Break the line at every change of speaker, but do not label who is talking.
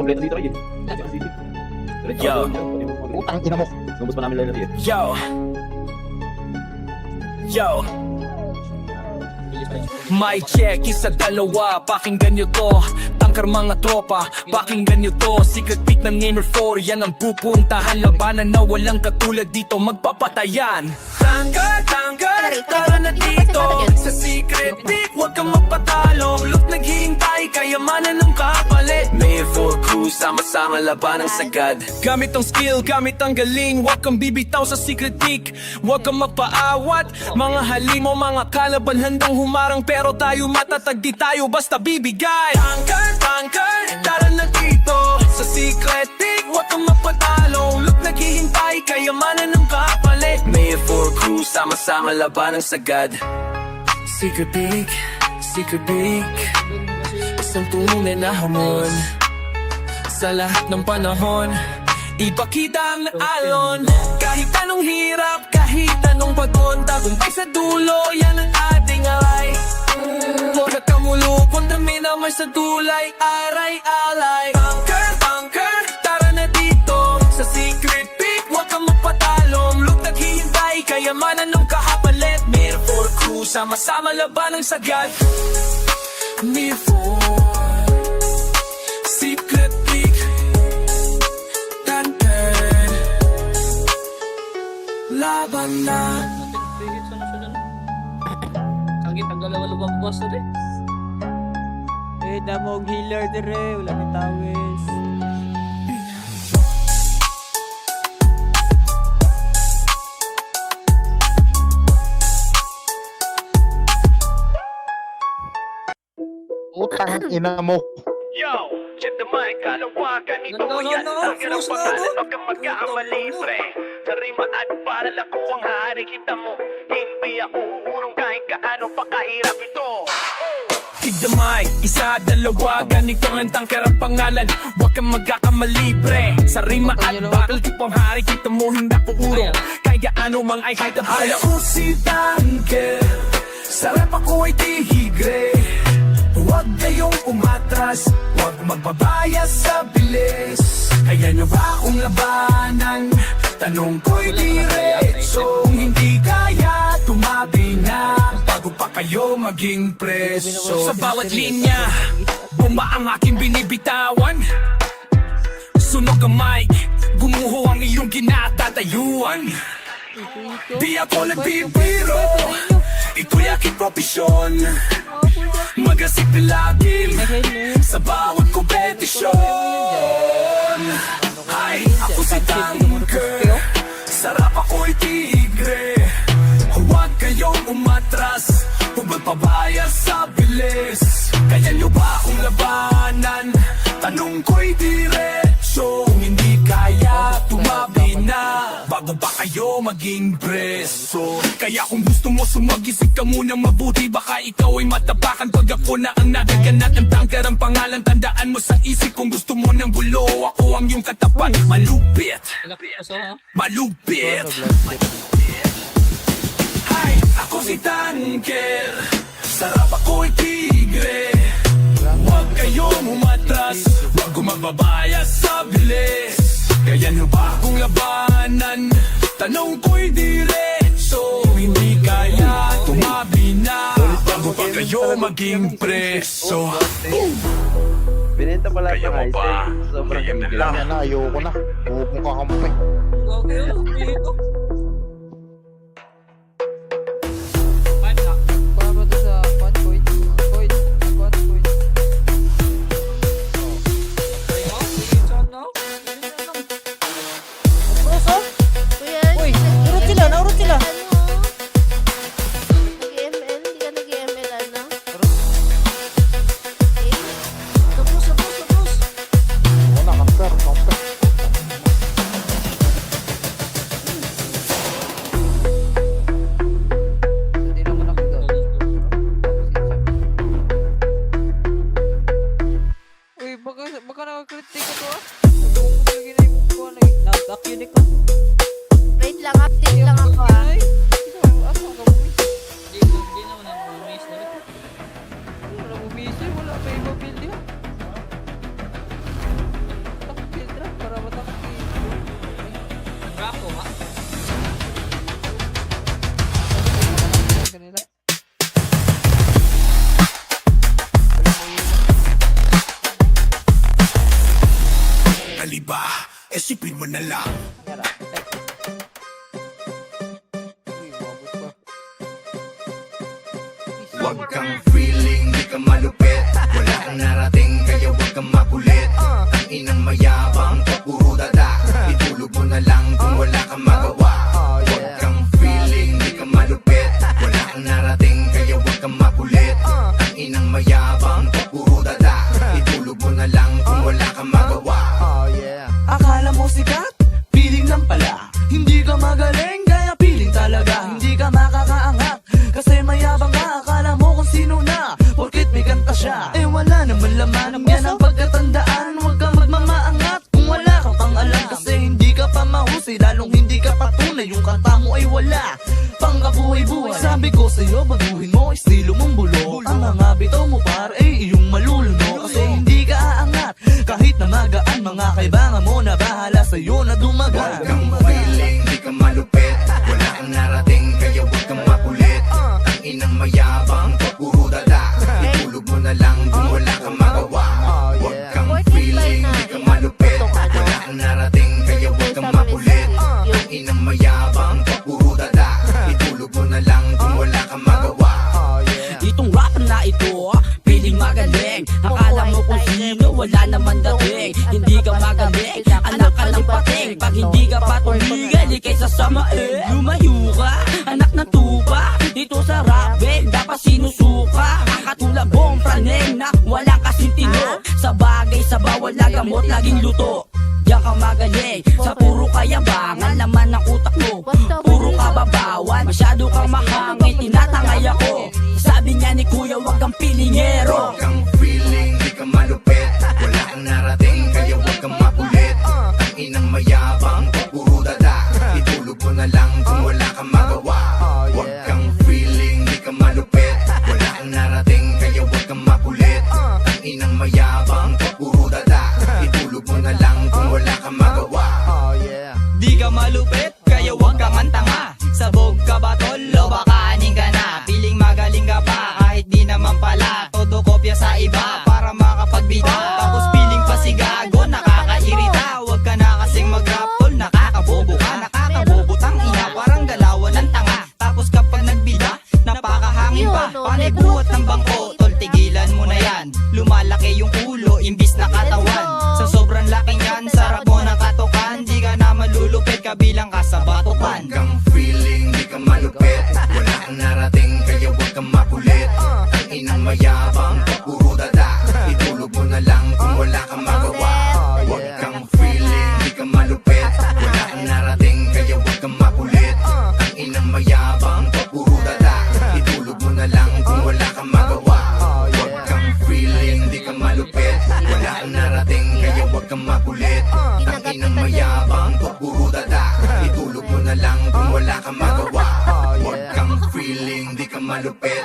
kompleto dito kayo.
Yo.
Utang ina mo. Lubos pa namin lang natin.
Yo. Yo. May check, isa dalawa, pakinggan nyo to. Tangkar mga tropa, pakinggan nyo to. Secret peak ng Gamer 4, yan ang pupuntahan. Labanan na walang katulad dito, magpapatayan. Tangkar, tara na dito. Sa secret peak, huwag kang magpatalo. Look, naghihintay, kayamanan ng kapalit. May 4 crew, sama-sama laban ang sagad. Gamit ang skill, gamit ang galing. Huwag kang bibitaw sa secret peak. Huwag kang magpaawat. Mga halimo, mga kalaban handang humarang. Pero tayo matatag, di tayo basta bibigay. Tangkar, tara na dito. Sa secret peak, huwag kang magpatalo. Look, naghihintay, kayamanan ng kapalit. May 4 crew, sama-sama laban ang sagad. Secret peak, isang tunay na hamon. Sa lahat ng panahon, ipakita ang alon. Kahit anong hirap, kahit anong pagod, tagumpay sa dulo, yan ang ating alay. Huwag ka kamulupon, dami naman sa tulay, aray-alay. Tangkar, tara na dito. Sa secret peak, huwag kang magpatalong. Look, naghihintay, kayamanan ng kahapalit. May 4 crew, sama-sama laban ang sagad. May 4 secret peak, tangkar, laban na.
Kagit ang dalawa lubang boss na rin.
Damog healer dire, wala may tawis.
Utang ina mo.
Yo, check the mic, kalawakan ito yan. Ang hirap pangalan, huwag kang magkakamali, pre. Sa rima at para ako ang hari, kita mo. Hindi ako urong kahit kaano pa kahirap ito. Check the mic, isa, dalawa, ganito ang tangker ang pangalan. Huwag kang magkakamali, pre. Sa rima at bakal, tipong hari, kita mo hindi ako urong. Kahit gaano mang ay kahit ang pala. Ako si tangker, sa rap ako ay tihigre. Huwag kayong umatras, huwag magbabayas sa bilis. Kaya nyo ba akong labanan? Tanong ko'y diretso. Kung hindi kaya, tumabi na bago pa kayo maging preso. Sa bawat linya, bomba ang aking binibitawan. Sunog ang mic, gumuho ang iyong kinatatayuan. Di ako nagbibiro, ito'y aking profesyon. Magasip lagi sa bawat kompetisyon. Ay, ako si Tangker, sarap ako'y tigre. Huwag kayong umatras, huwag magpabayas sa bilis. Kaya nyo ba akong labanan? Tanong ko'y diretso. Kung hindi kaya, tumabi na bago pa kayo maging preso. Kaya kung gusto mo sumagisip ka muna mabuti, baka ikaw ay matapakan pag ako na ang nagaganat. Ang tangkar ang pangalan, tandaan mo sa isip. Kung gusto mo ng gulo, ako ang iyong katapat. Malupit, malupit. Hi, ako si Tangker, sarap ako'y tigre. Huwag kayong umatras, huwag magbabayas sa bilis. Kaya nyo ba akong labanan? Tanong ko'y diretso. Hindi kaya, tumabi na bago pa kayo maging preso.
Binenta pala
Kaya
ito
mo
guys.
ba?
Sobrang
Kaya na
tigil.
lang.
Yan na, ayoko na. Huwag mong kakampi.
Huwag kayo, dito.
Para mo to sa point.
Kuya,
Uy, urot sila, naurot sila.
Nag-ML? Hindi ka nag-ML, ano? Tapos.
Oo na, kamper.
Hindi naman ako doon. Uy, baka nakakritik ko to ah. Ito kung lagi na yung kuha na nag-unique ko.
Wait lang, update lang ako ah.
Ay, asa ka bumis?
Hindi naman ang umis na rin.
Wala bumis, wala pa yung mobil niya.
mali ba? Isipin mo na lang.
Uy, umabot pa.
Huwag kang feeling, di ka malupit. Wala kang narating, kaya huwag kang makulit. Ang inang mayabang, puro dada. Itulog mo na lang kung wala kang magawa. Huwag kang feeling, di ka malupit. Wala kang narating, kaya huwag kang makulit. Ang inang mayabang, puro dada. Itulog mo na lang kung wala kang magawa.
Akala mo sikat? Piling lang pala. Hindi ka magaling, kaya piling talaga. Hindi ka makakaangat, kasi mayabang ka. Akala mo kung sino na, porkit may kanta siya. Eh wala naman laman, yan ang pagkatandaan. Huwag kang magmamaangat kung wala kang pang alam. Kasi hindi ka pa mahusay, lalong hindi ka patunay. Yung kanta mo ay wala pang kabuhay-buhay. Sabi ko sa'yo, baguhin mo estilo mong bulo. Ang mga bitaw mo par ay iyong maluluno. Kasi hindi ka aangat, kahit na magaan. Mga kaibangan mo na bahala sa'yo na dumagan.
Huwag kang feeling, di ka malupit. Wala kang narating, kaya huwag kang makulit. Ang inang mayabang, puro dada. Itulog mo na lang kung wala kang magawa. Huwag kang feeling, di ka malupit. Wala kang narating, kaya huwag kang makulit. Ang inang mayabang, puro dada. Itulog mo na lang kung wala kang magawa.
Itong rap na ito, piling magaling. Akala mo kung sino, wala naman dating. Hindi ka magaling, anak ka ng pating. Pag hindi ka pa tumigil, ikay sasamain. Lumayo ka, anak ng tuba. Dito sa rap, dapat sinusuka. Ang katulad mong praneng na wala kasing tino. Sa bagay, sa bawal na gamot, laging luto. Diyan ka magaling, sa puro kayabangan. Laman ng utak mo, puro kababawan. Masyado kang mahangin, tinatangay ako. Sabi niya ni kuya, wag kang pilingero.
Huwag kang feeling, di ka malupit. Wala kang narating, kaya huwag kang makulit. Ang inang mayabang, puro dada. Itulog mo na lang kung wala kang magawa. Huwag kang feeling, di ka malupit. Wala kang narating, kaya huwag kang makulit. Ang inang mayabang, puro dada. Itulog mo na lang kung wala kang magawa.
Di ka malupit, kaya huwag kang mantanga. Sabog ka ba tol, o baka aning ka na. Piling magaling ka pa, kahit di naman pala. Todo kopya sa iba, para makapagbida. Tapos piling pa si gago, nakakairita. Huwag ka na kasing mag-rap tol, nakakabobo ka. Nakakabobotang ina, parang galawan ng tanga. Tapos kapag nagbida, napakahangin pa. Panay buhat ng bangko, tol tigilan mo na yan. Lumalaki yung ulo, imbis na katawan. Sa sobrang laking yan, sarap mo ng katukan. Di ka na malulupit, kabilang ka sa batukan.
Huwag kang feeling, di ka malupit. Wala kang narating, kaya huwag kang makulit. Ang inang mayabang, puro dada. Itulog mo na lang kung wala kang magawa. Huwag kang feeling, di ka malupit. Wala kang narating, kaya huwag kang makulit. Ang inang mayabang, puro dada. Itulog mo na lang kung wala kang magawa. Huwag kang feeling, di ka malupit. Wala kang narating, kaya huwag kang makulit. Ang inang mayabang, puro dada. Itulog mo na lang kung wala kang magawa. Huwag kang feeling, di ka malupit.